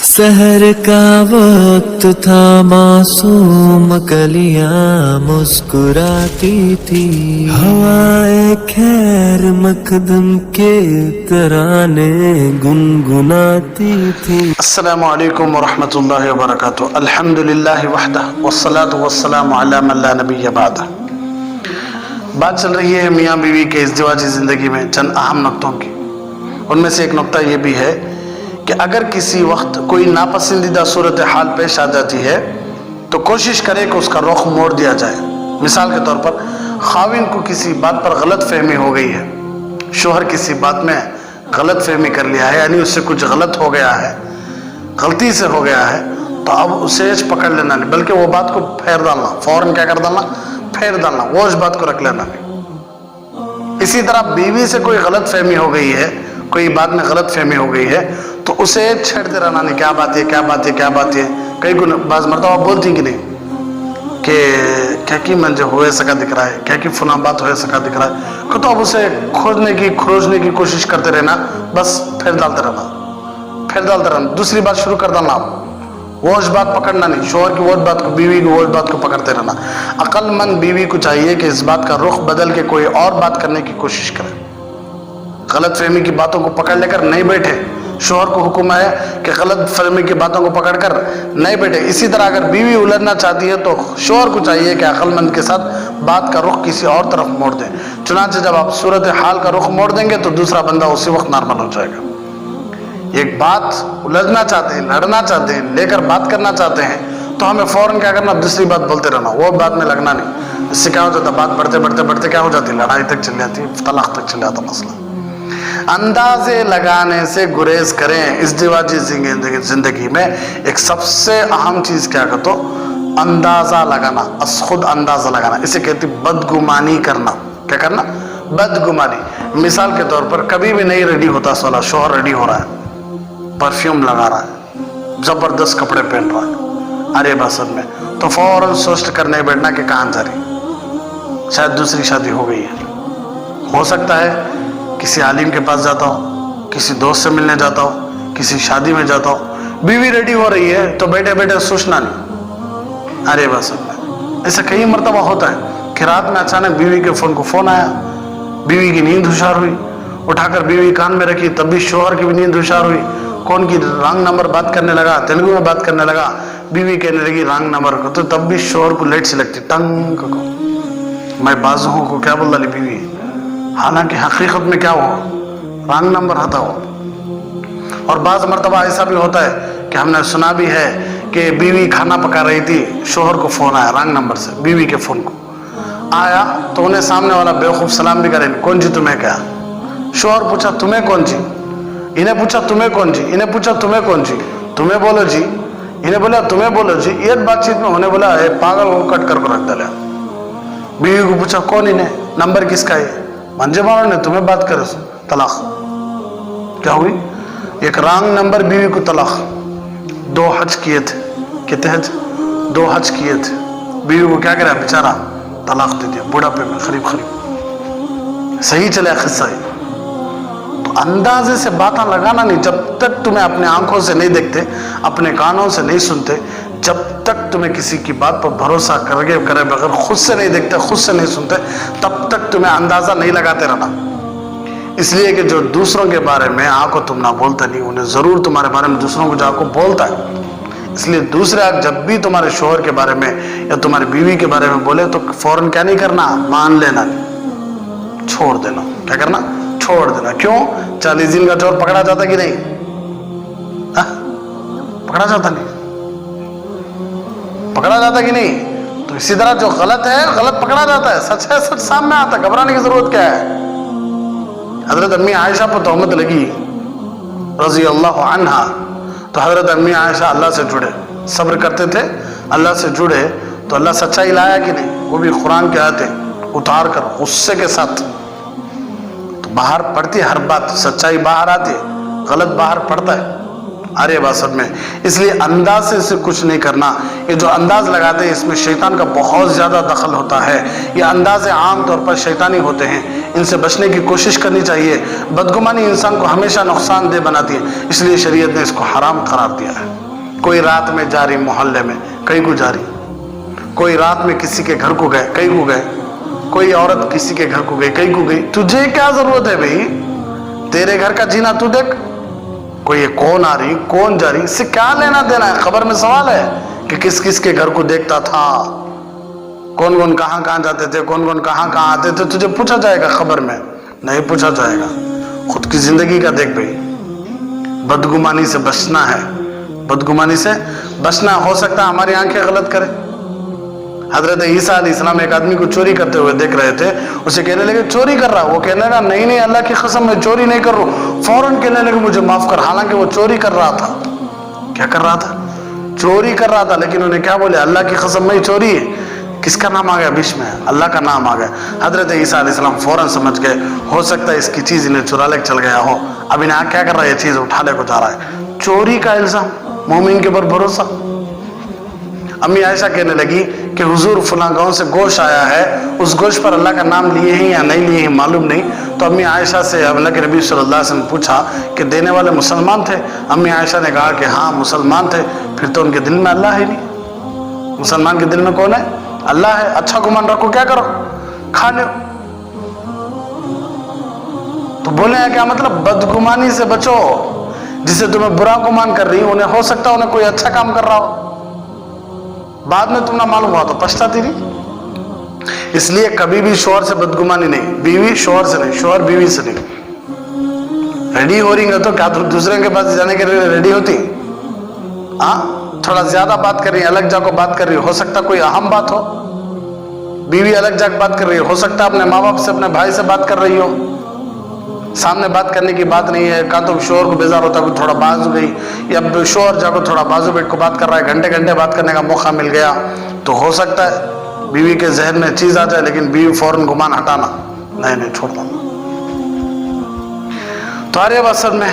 सहर का वक्त था, मासूम कलियां मुस्कुराती थी, हवाएं खैर मकदम के तराने गुनगुनाती थी। अस्सलामु अलैकुम वरहमतुल्लाहि वबरकातुहू। अल्हम्दुलिल्लाहि वहदहु वस्सलातु वस्सलामु अला मन ला नबिय्य बअदह। बात चल रही है मियाँ बीवी के इज़्दिवाजी ज़िंदगी में चंद अहम नुक्तों की। उनमें से एक नुक्ता ये भी है कि अगर किसी वक्त कोई नापसंदीदा सूरत हाल पेश आ जाती है तो कोशिश करें कि उसका रुख मोड़ दिया जाए। मिसाल के तौर पर खाविन को किसी बात पर गलत फहमी हो गई है, शोहर किसी बात में गलत फहमी कर लिया है, यानी उससे कुछ गलत हो गया है, गलती से हो गया है, तो अब उसे पकड़ लेना नहीं, बल्कि वो बात को फेर डालना, फौरन क्या कर डालना, फेर डालना, वो उस बात को रख लेना नहीं। इसी तरह बीवी से कोई गलत फहमी हो गई है, कोई बात में गलत फहमी हो गई है, तो उसे छेड़ते रहना नहीं, क्या बात है, क्या बात है, क्या बात है। कई गुण बाज मरतबा बोलती कि नहीं कि क्या कि मंजे हुए सका दिख रहा है, क्या कि फुना बात हुए सका दिख रहा है, तो अब उसे खोजने की कोशिश करते रहना, बस फेर डालते रहना, दूसरी बात शुरू कर देना। वो उस बात पकड़ना नहीं, शोहर की वो बात को, बीवी की वो बात को पकड़ते रहना। अक्लमंद बीवी को चाहिए कि इस बात का रुख बदल के कोई और बात करने की कोशिश करे, गलत फहमी की बातों को पकड़ लेकर नहीं बैठे। शोहर को हुक्म है कि गलत फहमी की बातों को पकड़कर नहीं बैठे। इसी तरह अगर बीवी उलझना चाहती है तो शोहर को चाहिए कि अक्लमंद के साथ बात का रुख किसी और तरफ मोड़ दें। चुनांचे जब आप सूरत हाल का रुख मोड़ देंगे तो दूसरा बंदा उसी वक्त नॉर्मल हो जाएगा। एक बात उलझना चाहते हैं, लड़ना चाहते हैं, लेकर बात करना चाहते हैं, तो हमें फौरन क्या करना, दूसरी बात बोलते रहना, वो बात में लगना नहीं। इससे क्या हो जाता, बात बढ़ते क्या हो जाती, लड़ाई तक चल जाती, तलाक तक चल जाता मसला। अंदाजे लगाने से गुरेज करें। इज़्दिवाजी जिंदगी में एक सबसे अहम चीज क्या कहते हो, अंदाजा लगाना, खुद अंदाजा लगाना। इसे कहती बदगुमानी करना। क्या करना, बदगुमानी। मिसाल के तौर पर कभी भी नहीं रेडी होता साला, शोहर रेडी हो रहा है, परफ्यूम लगा रहा है, जबरदस्त कपड़े पहन रहा है, अरे बसत में, तो फौरन सोच करने बैठना कि कहाँ जा रही, शायद दूसरी शादी हो गई है। हो सकता है किसी आलिम के पास जाता हो, किसी दोस्त से मिलने जाता हो, किसी शादी में जाता हो, बीवी रेडी हो रही है तो बैठे बैठे सोचना नहीं, अरे बस। ऐसा कई मरतबा होता है कि रात में अचानक बीवी के फोन आया, बीवी की नींद हुशार हुई, उठाकर बीवी कान में रखी, तब भी शोहर की भी नींद हुशार हुई। कौन की रंग नंबर बात करने लगा, तेलुगु में बात करने लगा, बीवी कहने लगी रंग नंबर को, तो तब भी शोहर को लेट से लगती, टंग को मैं बाजू हूँ को क्या बोल रही बीवी, हालांकि हकीकत में क्या हो, रंग नंबर आता हो। और बाज़ मरतबा ऐसा भी होता है कि हमने सुना भी है कि बीवी खाना पका रही थी, शोहर को फोन आया रंग नंबर से, बीवी के फोन को आया तो उन्हें सामने वाला बेवकूफ सलाम भी करे, कौन जी तुम्हें क्या। शोहर पूछा तुम्हें कौन जी, इन्हें पूछा तुम्हें कौन जी, इन्हें पूछा तुम्हें कौन जी, तुम्हें बोलो जी, इन्हें बोला तुम्हें बोलो जी। ये बातचीत में उन्हें बोला पागल को कट कर रख डाला। बीवी को पूछा कौन, इन्हें नंबर किसका है, मंजे मारो ने तुम्हें बात करे, तलाक। क्या हुई, एक रॉन्ग नंबर बीवी को तलाक। 2 हज किए थे, कितने हज, 2 हज किए थे, बीवी को क्या करा बेचारा, तलाक दे दिया बुढ़ापे में, करीब सही चला किस्सा है। तो अंदाजे से बातें लगाना नहीं, जब तक तुम्हें अपने आंखों से नहीं देखते, अपने कानों से नहीं सुनते, जब तक तुम्हें किसी की बात पर भरोसा करे बगैर, खुद से नहीं देखते, खुद से नहीं सुनते, तब तक तुम्हें अंदाजा नहीं लगाते रहना। इसलिए कि जो दूसरों के बारे में आंखों तुम ना बोलते नहीं, उन्हें जरूर तुम्हारे बारे में दूसरों को जाको बोलता है। इसलिए दूसरे जब भी तुम्हारे शोहर के बारे में या तुम्हारी बीवी के बारे में बोले तो फौरन क्या नहीं करना, मान लेना नहीं, छोड़ देना। क्या करना, छोड़ देना। क्यों, 40 दिन का चोर पकड़ा जाता कि नहीं, पकड़ा जाता नहीं, पकड़ा जाता कि नहीं। तो इसी तरह जो गलत है गलत पकड़ा जाता है, सच है सच सामने आता है, घबराने की जरूरत क्या है। हजरत अम्मी आयशा पर तोहमत लगी रजी अल्लाह अन्हा, तो हजरत अम्मी आयशा अल्लाह से जुड़े, सब्र करते थे, अल्लाह से जुड़े, तो अल्लाह सच्चाई लाया कि नहीं, वो भी कुरान के आयतें उतार कर गुस्से के साथ। तो बाहर पड़ती हर बात, सच्चाई बाहर आती है, गलत बाहर पड़ता है, آرے بات سب میں. اس لیے اندازے سے کچھ نہیں کرنا. یہ جو انداز لگاتے ہیں اس میں شیطان کا بہت زیادہ دخل ہوتا ہے. یہ اندازے عام طور پر شیطانی ہوتے ہیں, ان سے بچنے کی کوشش کرنی چاہیے. بدگمانی انسان کو ہمیشہ نقصان دہ بناتی ہے, اس لیے شریعت نے اس کو حرام قرار دیا ہے. کوئی رات میں جاری محلے میں کہیں کو جاری, کوئی رات میں کسی کے گھر کو گئے کہیں کو گئے, کوئی عورت کسی کے گھر کو گئی کہیں کو گئی. تجھے کیا ضرورت ہے بھائی, تیرے گھر کا جینا تو دیکھ. کوئی یہ کون آ رہی کون جا رہی, اس سے کیا لینا دینا ہے. خبر میں سوال ہے کہ کس کس کے گھر کو دیکھتا تھا, کون کون کہاں کہاں جاتے تھے, کون کون کہاں کہاں آتے تھے. تجھے پوچھا جائے گا خبر میں نہیں پوچھا جائے گا. خود کی زندگی کا دیکھ بھائی. بدگمانی سے بچنا ہے, بدگمانی سے بچنا. ہو سکتا ہے ہماری آنکھیں غلط کرے. حضرت عیسیٰ علیہ السلام ایک آدمی کو چوری کرتے ہوئے دیکھ رہے تھے, اسے کہنے لگے چوری کر رہا. وہ کہنے لگا نہیں نہیں اللہ کی قسم میں چوری نہیں کر رہا ہوں. فوراً کہنے لگے مجھے معاف کر. حالانکہ وہ چوری کر رہا تھا. کیا کر رہا تھا؟ چوری کر رہا تھا. لیکن انہیں کیا بولے, اللہ کی قسم میں چوری ہے. کس کا نام آ گیا بیچ میں؟ اللہ کا نام آ گیا. حضرت عیسیٰ علیہ السلام فوراً سمجھ گئے ہو سکتا ہے اس کی چیز انہیں چرا لے چل گیا ہو. اب انہیں کیا کر رہا ہے, یہ چیز اٹھا لے کو جا رہا ہے. چوری کا الزام, مومن کے اوپر بھروسہ. امی عائشہ کہنے لگی کہ حضور فلاں گاؤں سے گوشت آیا ہے, اس گوشت پر اللہ کا نام لیے ہیں یا نہیں لیے ہیں معلوم نہیں. تو امی عائشہ سے اللہ کے نبی صلی اللہ علیہ وسلم پوچھا کہ دینے والے مسلمان تھے؟ امی عائشہ نے کہا کہ ہاں مسلمان تھے. پھر تو ان کے دل میں اللہ ہے نہیں. مسلمان کے دل میں کون ہے؟ اللہ ہے. اچھا گمان رکھو, کیا کرو, کھا لو. تو بولے ہیں کیا مطلب, بدگمانی سے بچو. جسے تمہیں برا گمان کر رہی انہیں ہو سکتا انہیں کوئی اچھا کام کر رہا ہو, بعد میں تم نہ معلوم ہوا تو پچھتاتی نہیں. اس لیے کبھی بھی شوہر سے بدگمانی نہیں, بیوی شوہر سے نہیں, شوہر بیوی سے نہیں. ریڈی ہو رہی ہے تو کیا دوسرے کے پاس جانے کے لیے ریڈی ہوتی؟ ہاں, تھوڑا زیادہ بات کر رہی ہے, الگ جا کو بات کر رہی ہو سکتا کوئی اہم بات ہو. بیوی الگ جا کے بات کر رہی ہو سکتا اپنے ماں باپ سے اپنے بھائی سے بات کر رہی ہو. سامنے بات کرنے کی بات نہیں ہے. کہاں تو شوہر کو بیزار ہوتا ہے کہ تھوڑا باز ہو گئی, یا شوہر جا کو تھوڑا بازو بیٹھ کو بات کر رہا ہے, گھنٹے گھنٹے بات کرنے کا موقع مل گیا, تو ہو سکتا ہے بیوی کے ذہن میں چیز آ جائے. لیکن بیوی فوراً گمان ہٹانا نہیں چھوڑنا. تو آرے وسط میں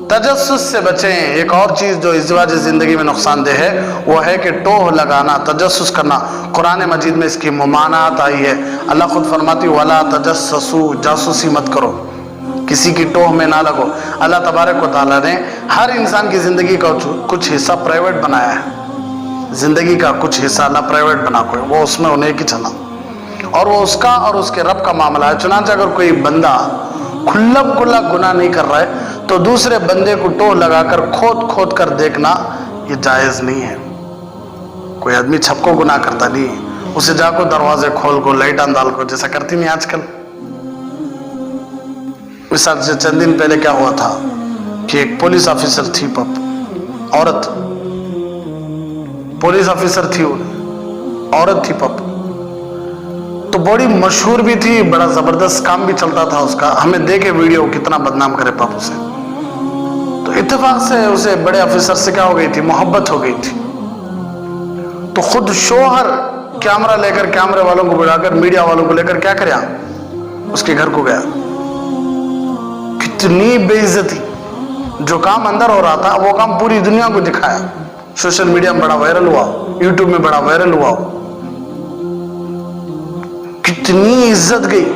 تجسس سے بچیں. ایک اور چیز جو ازدواج زندگی میں نقصان دہ ہے وہ ہے کہ ٹوہ لگانا, تجسس کرنا. قرآن مجید میں اس کی ممانعت آئی ہے. اللہ خود فرماتی وَلَا تَجَسَّسُوا, جاسوسی مت کرو, کسی کی ٹوہ میں نہ لگو. اللہ تبارک و تعالیٰ نے ہر انسان کی زندگی کا کچھ حصہ پرائیویٹ بنایا ہے. زندگی کا کچھ حصہ اللہ پرائیویٹ بنا کوئی, وہ اس میں انہیں کی چلا, اور وہ اس کا اور اس کے رب کا معاملہ ہے. چنانچہ اگر کوئی بندہ کھلم کھلا گناہ نہیں کر رہا ہے تو دوسرے بندے کو ٹوہ لگا کر کھود کھود کر دیکھنا یہ جائز نہیں ہے. کوئی آدمی چھپ کو گناہ کرتا نہیں, اسے جا کو دروازے کھول کو, لائٹاں ڈال کو, جیسا کرتی نہیں آج کل. مثال سے چند دن پہلے کیا ہوا تھا کہ ایک پولیس آفیسر تھی, عورت پولیس آفیسر تھی, عورت تھی پپ, تو بڑی مشہور بھی تھی, بڑا زبردست کام بھی چلتا تھا اس کا. ہمیں دیکھے ویڈیو کتنا بدنام کرے پپ اسے. تو اتفاق سے اسے بڑے آفیسر سے کیا ہو گئی تھی, محبت ہو گئی تھی. تو خود شوہر کیمرہ لے کر, کیمرے والوں کو بلا کر, میڈیا والوں کو لے کر کیا کریا, اس کے گھر کو گیا. کتنی بے عزتی. جو کام اندر ہو رہا تھا وہ کام پوری دنیا کو دکھایا. سوشل میڈیا میں بڑا وائرل ہوا, یوٹیوب میں بڑا وائرل ہوا. کتنی عزت گئی.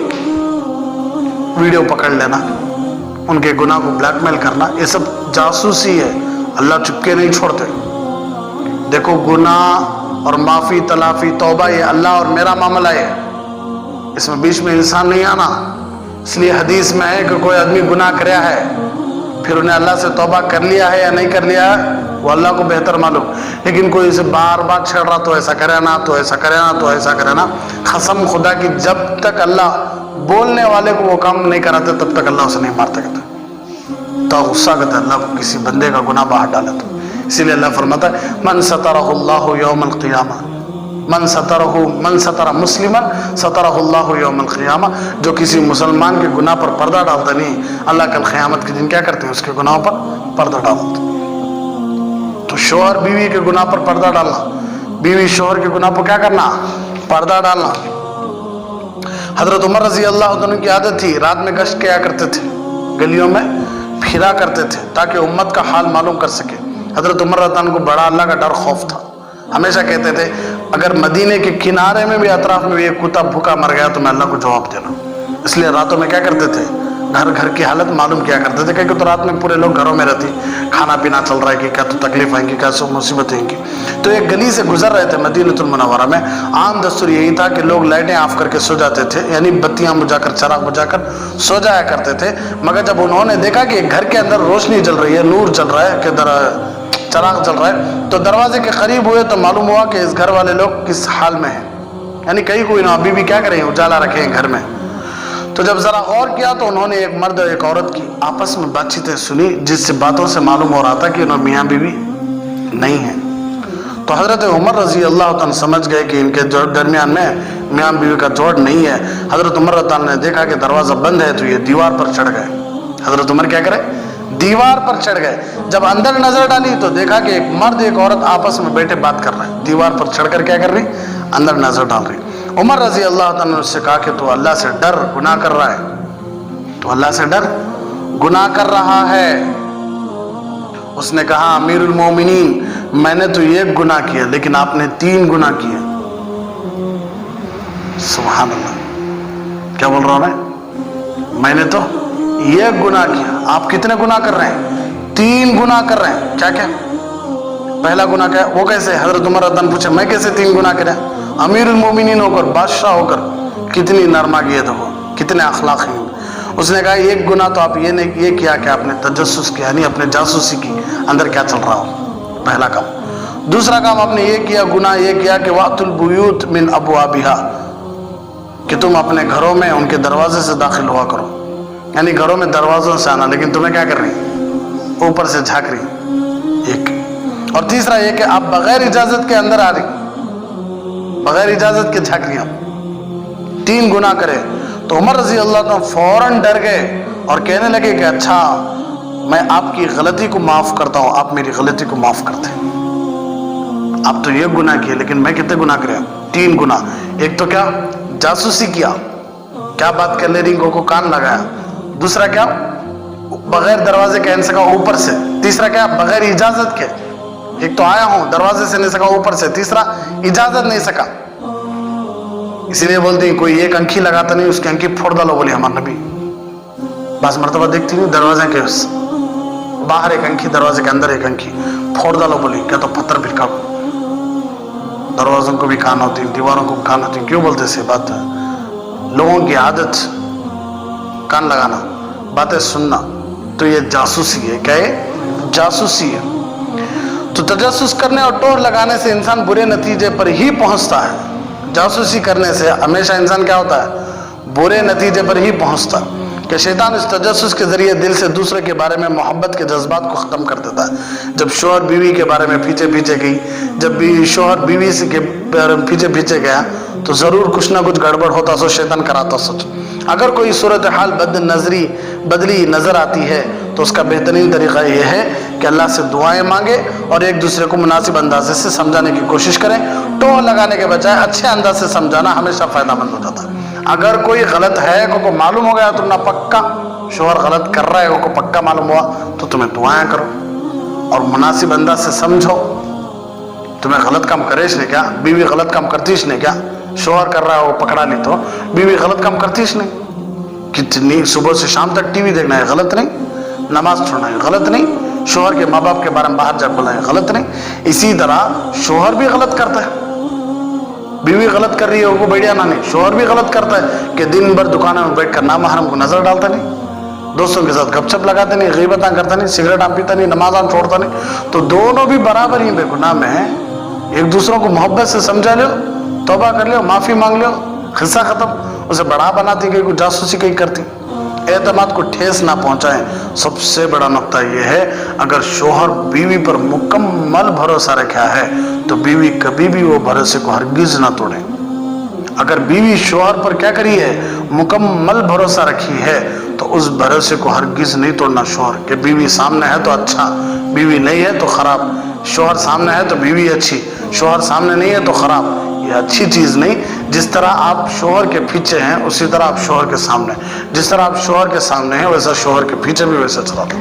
ویڈیو پکڑ لینا, ان کے گناہ کو بلیک میل کرنا, یہ سب جاسوسی ہے. اللہ چپکے نہیں چھوڑتے. دیکھو گناہ اور معافی تلافی توبہ یہ اللہ اور میرا معاملہ ہے, اس میں بیچ میں انسان نہیں آنا. اس لیے حدیث میں ہے کہ کوئی آدمی گناہ کریا ہے, پھر انہیں اللہ سے توبہ کر لیا ہے یا نہیں کر لیا ہے وہ اللہ کو بہتر معلوم. لیکن کوئی اسے بار بار چھیڑ رہا, تو ایسا کرے نا, تو ایسا کرے نا, تو ایسا کرے نا. قسم خدا کی جب تک اللہ بولنے والے کو وہ کام نہیں کراتے تب تک اللہ اسے نہیں مارتا کہتا. تو غصہ کرتا ہے اللہ کو کسی بندے کا گناہ باہر ڈالے تو. اسی لیے اللہ فرماتا ہے من سترہ اللہ یوم القیامہ, من ستر مسلما سترہ اللہ یوم القیامہ. جو کسی مسلمان کے گناہ پر پردہ ڈالتا نہیں, اللہ کل قیامت کے دن کیا کرتے ہیں, اس کے گناہوں پر پردہ ڈالتے. تو شوہر بیوی کے گناہ پر پردہ ڈالنا, بیوی شوہر کے گناہ پر کیا کرنا, پردہ ڈالنا. حضرت عمر رضی اللہ عنہ کی عادت تھی, رات میں گشت کیا کرتے تھے گلیوں میں, फिरा करते थे ताकि उम्मत का हाल मालूम कर सके। हजरत उमर रज़ी अल्लाह अन्हु को बड़ा अल्लाह का डर खौफ था। हमेशा कहते थे अगर मदीने के किनारे में भी अतराफ में भी एक कुत्ता भूखा मर गया तो मैं अल्लाह को जवाब देना। इसलिए रातों में क्या करते थे, घर घर की हालत मालूम किया करते थे, क्योंकि तो रात में पूरे लोग घरों में रहती, खाना पीना चल रहा है कि क्या तो तकलीफ आएंगी, क्या सो मुसीबत आएंगी। तो एक गली से गुजर रहे थे मदीनतुल मुनव्वरा में। आम दस्तूर यही था कि लोग लाइटें ऑफ करके सो जाते थे, यानी बत्तियां बुझाकर चराग बुझाकर सो जाया करते थे। मगर जब उन्होंने देखा कि घर के अंदर रोशनी जल रही है, नूर जल रहा है, कि चराग जल रहा है, तो दरवाजे के करीब हुए तो मालूम हुआ कि इस घर वाले लोग किस हाल में हैं, यानी कहीं कोई ना अभी भी क्या करें, उजाला रखें घर में। तो जब जरा गौर किया तो उन्होंने एक मर्द और एक औरत की आपस में बातचीतें सुनी, जिससे बातों से मालूम हो रहा था कि उन्होंने मियाँ बीवी नहीं है। तो हजरत उमर रजी अल्लाह तआला समझ गए कि इनके दरमियान में मियाँ बीवी का जोड़ नहीं है। हजरत उमर रज़ी अल्लाह ने देखा कि दरवाज़ा बंद है तो ये दीवार पर चढ़ गए। हजरत उमर क्या करे, दीवार पर चढ़ गए। जब अंदर नजर डाली तो देखा कि एक मर्द एक औरत आपस में बैठे बात कर रहे हैं, दीवार पर चढ़कर क्या कर रही, अंदर नजर डाल रही। उमर रजी अल्लाह तआला ने उससे कहा कि तू अल्लाह से डर, गुनाह कर रहा है, तो अल्लाह से डर, गुनाह कर रहा है। उसने कहा अमीरुल मोमिनीन, मैंने तो एक गुनाह किया लेकिन आपने 3 गुनाह किए। सुभान अल्लाह, क्या बोल रहा हूं मैंने तो एक गुनाह किया, आप कितने गुनाह कर रहे हैं, 3 गुनाह कर रहे हैं। क्या क्या, पहला गुनाह क्या, वो कैसे, हजरत उमर रज़ी अल्लाह अन्हु पूछे मैं कैसे 3 गुनाह करे, अमीरुल मोमिनीन होकर, बादशाह होकर, कितनी नरमागियत हो, कितने अखलाक हैं। उसने कहा एक गुनाह तो आप ये किया कि आपने तजस्सुस किया, यानी अपने जासूसी की, अंदर क्या चल रहा हो, पहला काम। दूसरा काम आपने ये किया, गुनाह ये किया कि वातुल बुयूत मिन अबवाबिहा, कि तुम अपने घरों में उनके दरवाजे से दाखिल हुआ करो, यानी घरों में दरवाजों से आना, लेकिन तुम्हें क्या कर रही, ऊपर से झांक रही, एक। और तीसरा ये कि आप बगैर इजाजत के अंदर आ रही, बगैर इजाजत के झांक रही, आप 3 गुनाह करे। तो उमर रजी अल्लाह तआला फौरन डर गए और कहने लगे कि अच्छा मैं आपकी गलती को माफ करता हूं, आप मेरी गलती को माफ करते हैं। आप तो ये गुनाह किए लेकिन मैं कितने गुनाह करे, 3 गुनाह। एक तो क्या, जासूसी किया, क्या बात कर ले रही को कान लगाया। दूसरा क्या, बगैर दरवाजे के सका ऊपर से। तीसरा क्या, बगैर इजाजत के, एक तो आया हूं दरवाजे से नहीं सका ऊपर से, तीसरा इजाजत नहीं सका। इसीलिए बोलते हैं कोई एक अंखी लगाता नहीं, उसकी अंखी फोड़ डालो, बोले हमारे नबी। बस मर्तबा देखती नहीं दरवाजे के बाहर एक अंखी, दरवाजे के अंदर एक अंखी, फोड़ डालो बोली, क्या तो पत्थर भिड़का। दरवाजों को भी कान होती, दीवारों को भी कान होती, क्यों बोलते से बात है, लोगों की आदत कान लगाना, बातें सुनना, तो ये जासूसी है। क्या है, जासूसी है। तो तजस्सुस करने और टोर लगाने से इंसान बुरे नतीजे पर ही पहुंचता है। जासूसी करने से हमेशा इंसान क्या होता है, बुरे नतीजे पर ही पहुंचता है। कि शैतान इस तजस्सुस के जरिए दिल से दूसरे के बारे में मोहब्बत के जज्बात को ख़त्म कर देता है। जब शोहर बीवी के बारे में पीछे पीछे गई, जब भी शोहर बीवी से के पीछे पीछे गया तो ज़रूर कुछ ना कुछ गड़बड़ होता, सो शैतान कराता सच। अगर कोई सूरत हाल बदली नज़र आती है तो उसका बेहतरीन तरीक़ा यह है कि अल्लाह से दुआएं मांगे और एक दूसरे को मुनासिब अंदाजे से समझाने की कोशिश करें। टोह लगाने के बजाय अच्छे अंदाज से समझाना हमेशा फ़ायदेमंद हो जाता है। अगर कोई गलत है को मालूम हो गया, तुम ना पक्का शोहर गलत कर रहा है को पक्का मालूम हुआ, तो तुम्हें दुआएं करो और मुनासिब अंदाज से समझो। तुम्हें गलत काम करेश नहीं क्या, बीवी गलत काम करतीश नहीं क्या, शोहर कर रहा है वो पकड़ा ली तो बीवी गलत काम करतीश नहीं। कितनी सुबह से शाम तक टीवी देखना है गलत नहीं, नमाज छोड़ना है गलत नहीं, शोहर के माँ बाप के बारे में बाहर जा बोला है गलत नहीं। इसी तरह शोहर भी गलत करता है, बीवी गलत कर रही है वो बढ़िया ना नहीं, शोहर भी गलत करता है कि दिन भर दुकानों में बैठकर ना महरम को नजर डालता नहीं, दोस्तों के साथ गपशप लगाते नहीं, गीबतां करता नहीं, सिगरेट पीता नहीं, नमाज़ां छोड़ता नहीं। तो दोनों भी बराबर ही बेगुनाह में है। एक दूसरों को मोहब्बत से समझा लो, तौबा कर लो, माफ़ी मांग लो, खिस्सा ख़त्म। उसे बड़ा बनाती कहीं को जासूसी कहीं करती, एतमाद को ठेस ना पहुंचाएं। सबसे बड़ा नुक्ता यह है, अगर शोहर बीवी पर मुकम्मल भरोसा रखा है तो बीवी कभी भी वो भरोसे को हरगिज ना तोड़े। अगर बीवी शोहर पर क्या करी है, मुकम्मल भरोसा रखी है, तो उस भरोसे को हरगिज नहीं तोड़ना। शोहर के बीवी सामने है तो अच्छा, बीवी नहीं है तो खराब, शोहर सामने है तो बीवी अच्छी, शोहर सामने नहीं है तो खराब। ये अच्छी चीज़ नहीं। जिस तरह आप शोहर के पीछे हैं उसी तरह आप शोहर के सामने, जिस तरह आप शोहर के सामने हैं वैसा शोहर के पीछे भी वैसा चला था।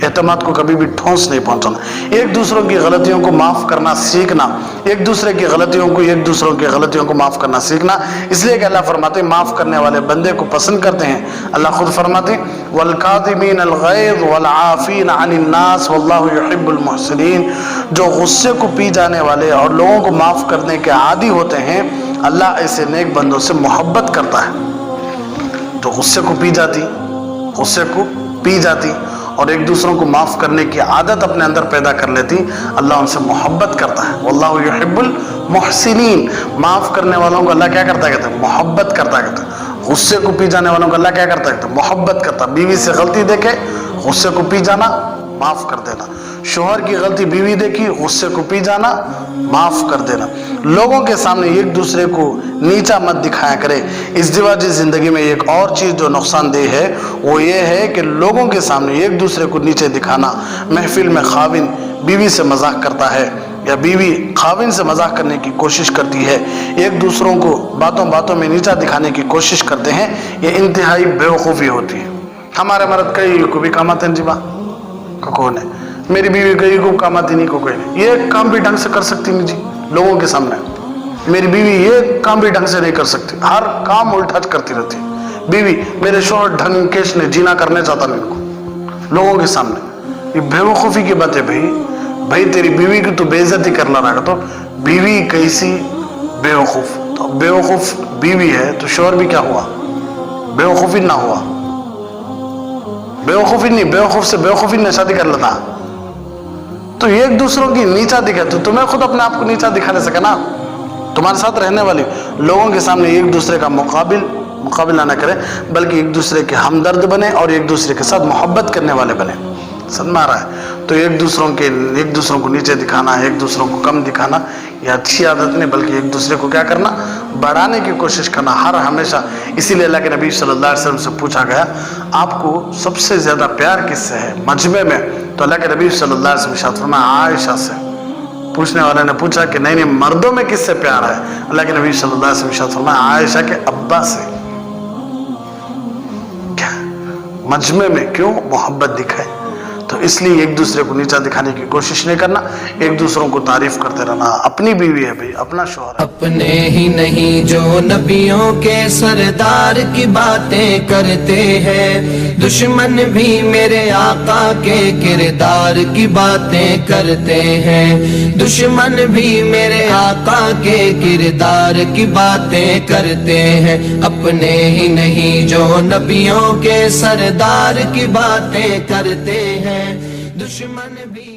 एतमाद को कभी भी ठोस नहीं पहुंचाना। एक दूसरों की गलतियों को माफ करना सीखना, एक दूसरे की गलतियों को, एक दूसरों की गलतियों को माफ करना सीखना। इसलिए कि अल्लाह फरमाते हैं माफ करने वाले बंदे को पसंद करते हैं। अल्लाह खुद फरमाते हैं वल काज़िमीन अल गैज़ वल आफ़ीन अनिन नास वल्लाहु युहिब्बुल मुहसिनीन। जो गुस्से को पी जाने वाले और लोगों को माफ करने के आदी होते हैं, अल्लाह ऐसे नेक बंदों से मोहब्बत करता है। जो गुस्से को पी जाती और एक दूसरों को माफ करने की आदत अपने अंदर पैदा कर लेती, अल्लाह उनसे मोहब्बत करता है। वल्लाहु युहिब्बुल मुहसिनीन। माफ करने वालों को अल्लाह क्या करता है, कहते हैं मोहब्बत करता है। गुस्से को पी जाने वालों को अल्लाह क्या करता है, मोहब्बत करता है। बीवी से गलती देखे गुस्से को पी जाना, माफ कर देना। शोहर की गलती बीवी देखी, गुस्से को पी जाना, माफ कर देना। लोगों के सामने एक दूसरे को नीचा मत दिखाया करे। इज़्दिवाजी जिंदगी में एक और चीज़ जो नुकसानदेह है वो ये है कि लोगों के सामने एक दूसरे को नीचे दिखाना। महफिल में खाविन बीवी से मजाक करता है या बीवी खाविन से मजाक करने की कोशिश करती है, एक दूसरों को बातों बातों में नीचा दिखाने की कोशिश करते हैं, ये इंतहाई बेवकूफ़ी होती है। हमारे मर्द कई को भी कामत जीवा को कौन है, मेरी बीवी कई को कामती नहीं को कोई नहीं, ये काम भी ढंग से कर सकती नहीं जी लोगों के सामने। मेरी बीवी ये काम भी ढंग से नहीं कर सकती, हर काम उल्टा करती रहती है। बीवी मेरे शोहर ढंग केश ने जीना करने चाहता नहीं इनको लोगों के सामने। ये बेवकूफ़ी की बात है भाई तेरी बीवी की तो बेइज्जती कर ला रहा, तो बीवी कैसी बेवकूफ़, तो बेवकूफ़ बीवी है तो शोहर भी क्या हुआ, बेवकूफ़ी ना हुआ। बेवकूफ़ी नहीं, बेवकूफ़ से बेवकूफ़ी ने शादी कर लेता। तो एक दूसरों की नीचा दिखा, तो तुम्हें खुद अपने आप को नीचा दिखाने सके ना। तुम्हारे साथ रहने वाले लोगों के सामने एक दूसरे का मुकाबला न करें, बल्कि एक दूसरे के हमदर्द बने और एक दूसरे के साथ मोहब्बत करने वाले बने। समझ आ रहा है? तो एक दूसरों को नीचे दिखाना, एक दूसरों को कम दिखाना, ये अच्छी आदत नहीं, बल्कि एक दूसरे को क्या करना, बढ़ाने की कोशिश करना हर हमेशा। इसीलिए अल्लाह के नबी सल्लल्लाहु अलैहि वसल्लम से पूछा गया आपको सबसे ज़्यादा प्यार किससे है मजमे में, तो अल्लाह के नबी सल्लल्लाहु अलैहि वसल्लम इरशाद फरमाया आयशा से। पूछने वाले ने पूछा कि नहीं मर्दों में किससे प्यार है, अल्लाह के नबी सल्लल्लाहु अलैहि वसल्लम इरशाद फरमाया आयशा के अब्बा से। क्या मजमे में क्यों मोहब्बत दिखाए, तो इसलिए एक दूसरे को नीचा दिखाने की कोशिश नहीं करना, एक दूसरों को तारीफ करते रहना। अपनी बीवी है भाई, अपना शौहर है। अपने ही नहीं जो नबियों के सरदार की बातें करते हैं, दुश्मन भी मेरे आका के किरदार की बातें करते हैं। दुश्मन भी मेरे आका के किरदार की बातें करते हैं। अपने ही नहीं जो नबियों के सरदार की बातें करते हैं, दुश्मन भी